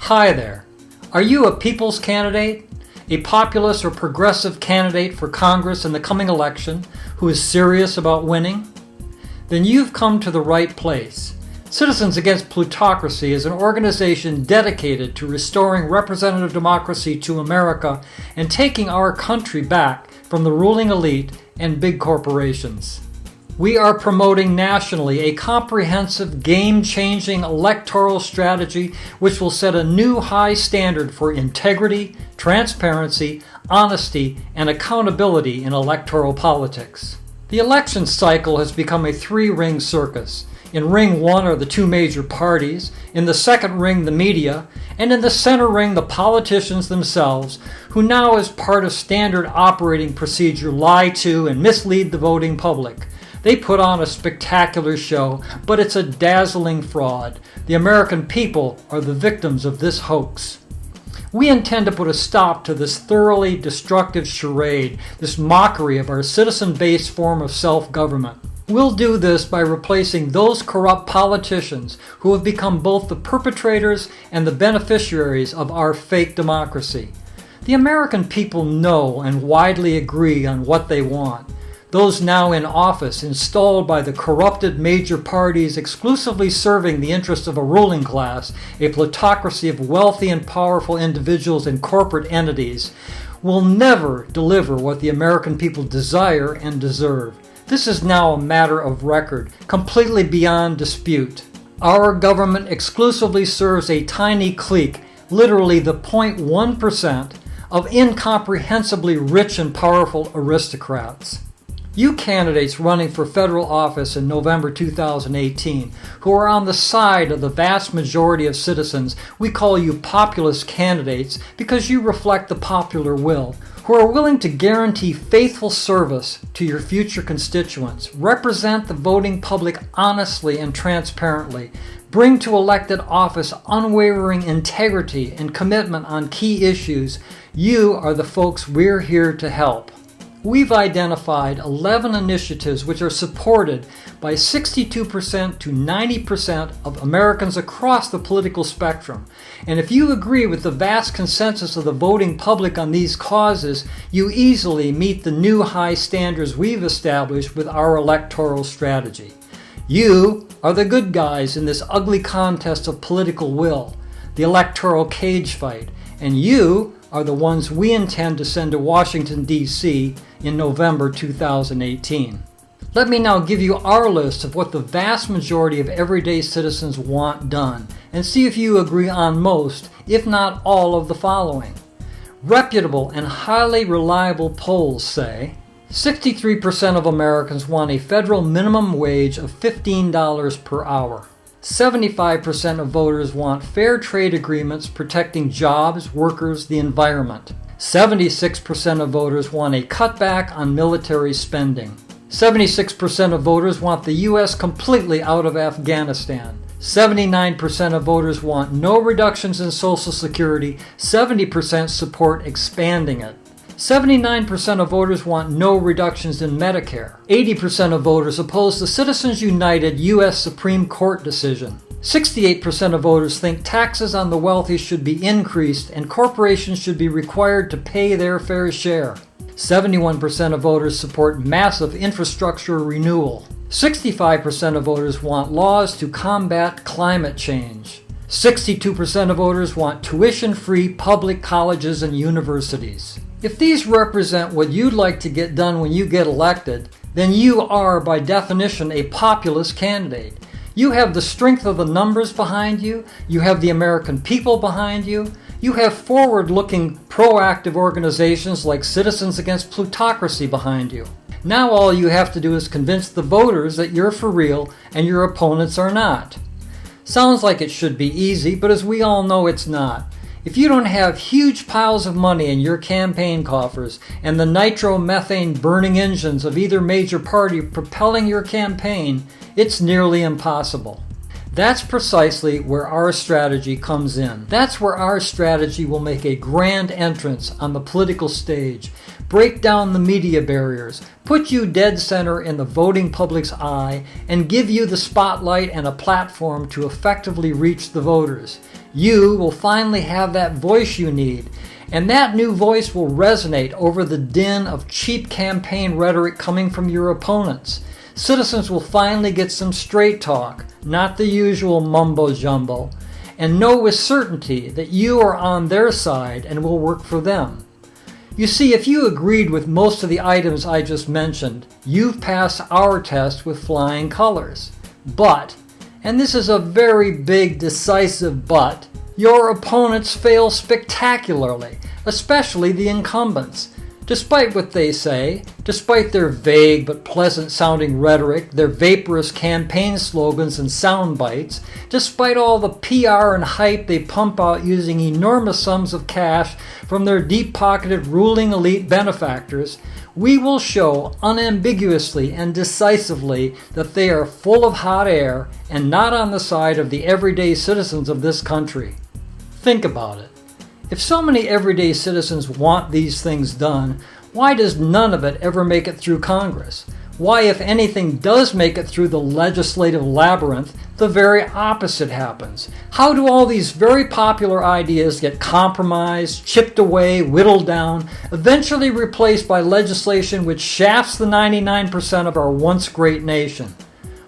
Hi there. Are you a people's candidate? A populist or progressive candidate for Congress in the coming election who is serious about winning? Then you've come to the right place. Citizens Against Plutocracy is an organization dedicated to restoring representative democracy to America and taking our country back from the ruling elite and big corporations. We are promoting nationally a comprehensive, game-changing electoral strategy which will set a new high standard for integrity, transparency, honesty, and accountability in electoral politics. The election cycle has become a three-ring circus. In ring one are the two major parties, in the second ring the media, and in the center ring the politicians themselves, who now as part of standard operating procedure lie to and mislead the voting public. They put on a spectacular show, but it's a dazzling fraud. The American people are the victims of this hoax. We intend to put a stop to this thoroughly destructive charade, this mockery of our citizen-based form of self-government. We'll do this by replacing those corrupt politicians who have become both the perpetrators and the beneficiaries of our fake democracy. The American people know and widely agree on what they want. Those now in office, installed by the corrupted major parties exclusively serving the interests of a ruling class, a plutocracy of wealthy and powerful individuals and corporate entities, will never deliver what the American people desire and deserve. This is now a matter of record, completely beyond dispute. Our government exclusively serves a tiny clique, literally the 0.1% of incomprehensibly rich and powerful aristocrats. You candidates running for federal office in November 2018, who are on the side of the vast majority of citizens, we call you populist candidates because you reflect the popular will, who are willing to guarantee faithful service to your future constituents, represent the voting public honestly and transparently, bring to elected office unwavering integrity and commitment on key issues. You are the folks we're here to help. We've identified 11 initiatives which are supported by 62% to 90% of Americans across the political spectrum. And if you agree with the vast consensus of the voting public on these causes, you easily meet the new high standards we've established with our electoral strategy. You are the good guys in this ugly contest of political will, the electoral cage fight, and you are the ones we intend to send to Washington, D.C. in November 2018. Let me now give you our list of what the vast majority of everyday citizens want done, and see if you agree on most, if not all, of the following. Reputable and highly reliable polls say 63% of Americans want a federal minimum wage of $15 per hour. 75% of voters want fair trade agreements protecting jobs, workers, the environment. 76% of voters want a cutback on military spending. 76% of voters want the U.S. completely out of Afghanistan. 79% of voters want no reductions in Social Security. 70% support expanding it. 79% of voters want no reductions in Medicare. 80% of voters oppose the Citizens United U.S. Supreme Court decision. 68% of voters think taxes on the wealthy should be increased and corporations should be required to pay their fair share. 71% of voters support massive infrastructure renewal. 65% of voters want laws to combat climate change. 62% of voters want tuition-free public colleges and universities. If these represent what you'd like to get done when you get elected, then you are by definition a populist candidate. You have the strength of the numbers behind you, you have the American people behind you, you have forward-looking, proactive organizations like Citizens Against Plutocracy behind you. Now all you have to do is convince the voters that you're for real and your opponents are not. Sounds like it should be easy, but as we all know, it's not. If you don't have huge piles of money in your campaign coffers and the nitromethane burning engines of either major party propelling your campaign, it's nearly impossible. That's precisely where our strategy comes in. That's where our strategy will make a grand entrance on the political stage, break down the media barriers, put you dead center in the voting public's eye, and give you the spotlight and a platform to effectively reach the voters. You will finally have that voice you need, and that new voice will resonate over the din of cheap campaign rhetoric coming from your opponents. Citizens will finally get some straight talk, not the usual mumbo-jumbo, and know with certainty that you are on their side and will work for them. You see, if you agreed with most of the items I just mentioned, you've passed our test with flying colors. But, and this is a very big, decisive but, your opponents fail spectacularly, especially the incumbents. Despite what they say, despite their vague but pleasant-sounding rhetoric, their vaporous campaign slogans and sound bites, despite all the PR and hype they pump out using enormous sums of cash from their deep-pocketed ruling elite benefactors, we will show unambiguously and decisively that they are full of hot air and not on the side of the everyday citizens of this country. Think about it. If so many everyday citizens want these things done, why does none of it ever make it through Congress? Why, if anything does make it through the legislative labyrinth, the very opposite happens? How do all these very popular ideas get compromised, chipped away, whittled down, eventually replaced by legislation which shafts the 99% of our once great nation?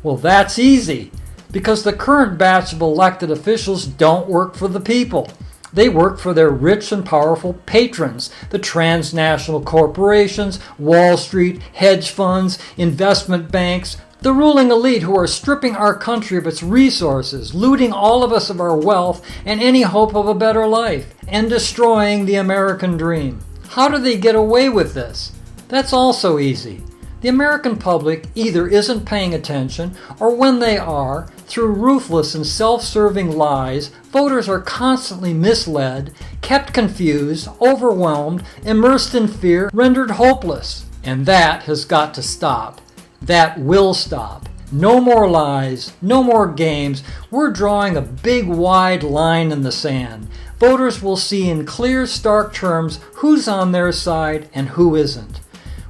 Well, that's easy, because the current batch of elected officials don't work for the people. They work for their rich and powerful patrons, the transnational corporations, Wall Street, hedge funds, investment banks, the ruling elite who are stripping our country of its resources, looting all of us of our wealth and any hope of a better life, and destroying the American dream. How do they get away with this? That's also easy. The American public either isn't paying attention, or when they are, through ruthless and self-serving lies, voters are constantly misled, kept confused, overwhelmed, immersed in fear, rendered hopeless. And that has got to stop. That will stop. No more lies, no more games. We're drawing a big wide line in the sand. Voters will see in clear, stark terms who's on their side and who isn't.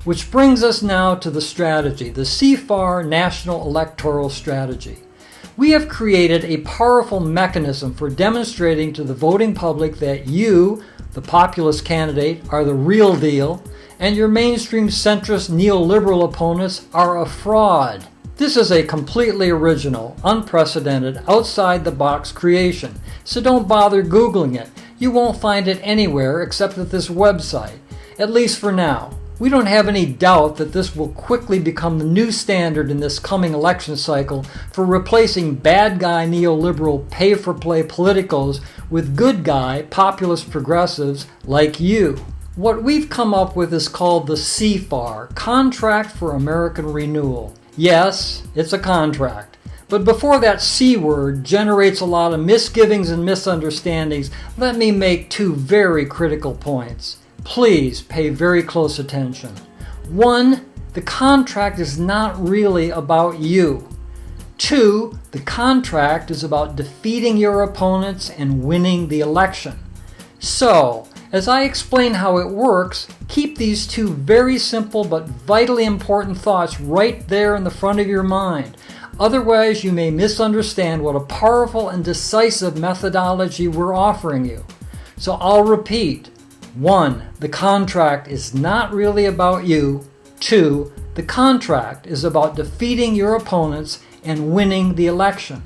Which brings us now to the strategy, the CFAR National Electoral Strategy. We have created a powerful mechanism for demonstrating to the voting public that you, the populist candidate, are the real deal, and your mainstream centrist neoliberal opponents are a fraud. This is a completely original, unprecedented, outside-the-box creation, so don't bother Googling it. You won't find it anywhere except at this website, at least for now. We don't have any doubt that this will quickly become the new standard in this coming election cycle for replacing bad guy neoliberal pay-for-play politicos with good guy populist progressives like you. What we've come up with is called the CFAR, Contract for American Renewal. Yes, it's a contract. But before that C word generates a lot of misgivings and misunderstandings, let me make two very critical points. Please pay very close attention. 1, the contract is not really about you. 2, the contract is about defeating your opponents and winning the election. So, as I explain how it works, keep these two very simple but vitally important thoughts right there in the front of your mind. Otherwise, you may misunderstand what a powerful and decisive methodology we're offering you. So I'll repeat. 1, the contract is not really about you. 2, the contract is about defeating your opponents and winning the election.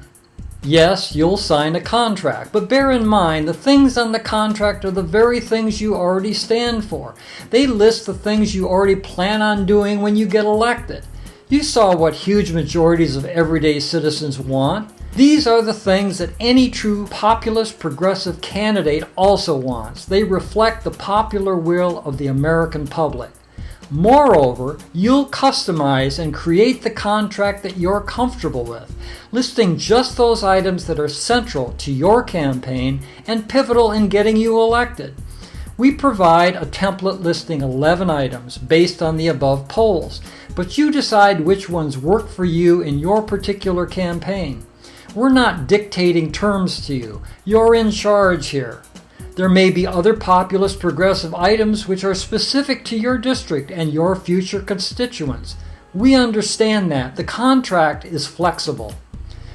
Yes, you'll sign a contract, but bear in mind the things on the contract are the very things you already stand for. They list the things you already plan on doing when you get elected. You saw what huge majorities of everyday citizens want. These are the things that any true populist progressive candidate also wants. They reflect the popular will of the American public. Moreover, you'll customize and create the contract that you're comfortable with, listing just those items that are central to your campaign and pivotal in getting you elected. We provide a template listing 11 items based on the above polls, but you decide which ones work for you in your particular campaign. We're not dictating terms to you. You're in charge here. There may be other populist progressive items which are specific to your district and your future constituents. We understand that. The contract is flexible.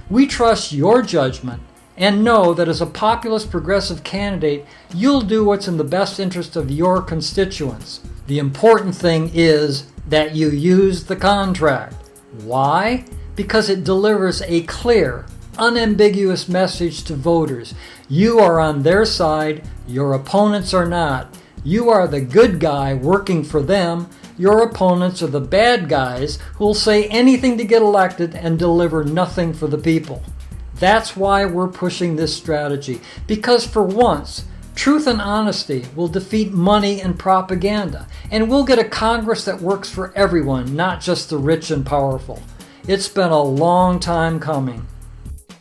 We trust your judgment and know that as a populist progressive candidate, you'll do what's in the best interest of your constituents. The important thing is that you use the contract. Why? Because it delivers a clear, unambiguous message to voters. You are on their side, your opponents are not. You are the good guy working for them. Your opponents are the bad guys who'll say anything to get elected and deliver nothing for the people. That's why we're pushing this strategy, because for once, truth and honesty will defeat money and propaganda, and we'll get a Congress that works for everyone, not just the rich and powerful. It's been a long time coming.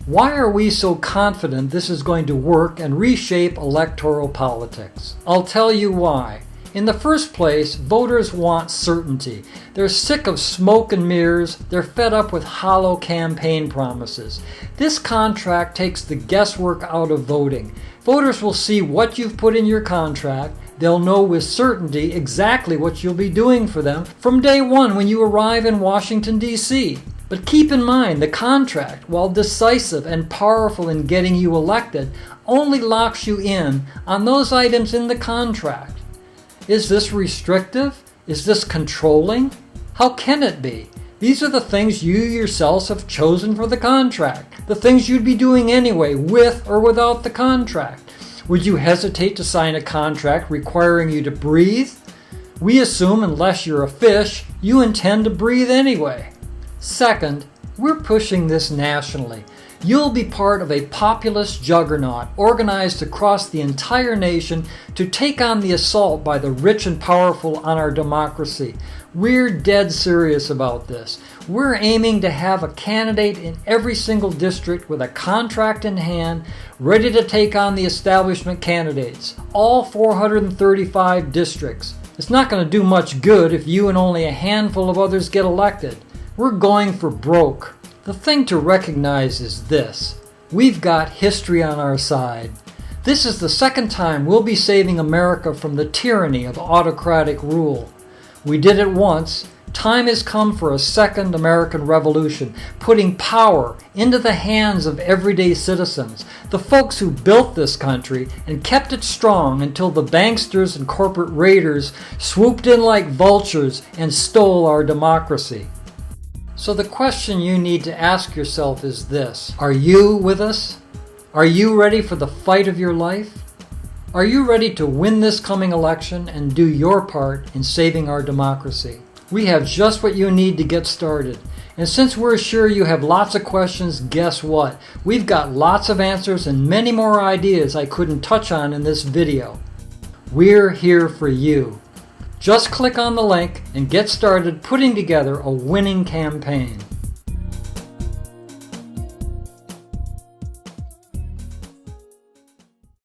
Why are we so confident this is going to work and reshape electoral politics? I'll tell you why. In the first place, voters want certainty. They're sick of smoke and mirrors. They're fed up with hollow campaign promises. This contract takes the guesswork out of voting. Voters will see what you've put in your contract. They'll know with certainty exactly what you'll be doing for them from day one when you arrive in Washington, D.C. But keep in mind, the contract, while decisive and powerful in getting you elected, only locks you in on those items in the contract. Is this restrictive? Is this controlling? How can it be? These are the things you yourselves have chosen for the contract, the things you'd be doing anyway, with or without the contract. Would you hesitate to sign a contract requiring you to breathe? We assume, unless you're a fish, you intend to breathe anyway. Second, we're pushing this nationally. You'll be part of a populist juggernaut organized across the entire nation to take on the assault by the rich and powerful on our democracy. We're dead serious about this. We're aiming to have a candidate in every single district with a contract in hand, ready to take on the establishment candidates, all 435 districts. It's not going to do much good if you and only a handful of others get elected. We're going for broke. The thing to recognize is this: we've got history on our side. This is the second time we'll be saving America from the tyranny of autocratic rule. We did it once. Time has come for a second American Revolution, putting power into the hands of everyday citizens, the folks who built this country and kept it strong until the banksters and corporate raiders swooped in like vultures and stole our democracy. So the question you need to ask yourself is this: are you with us? Are you ready for the fight of your life? Are you ready to win this coming election and do your part in saving our democracy? We have just what you need to get started. And since we're sure you have lots of questions, guess what? We've got lots of answers and many more ideas I couldn't touch on in this video. We're here for you. Just click on the link and get started putting together a winning campaign.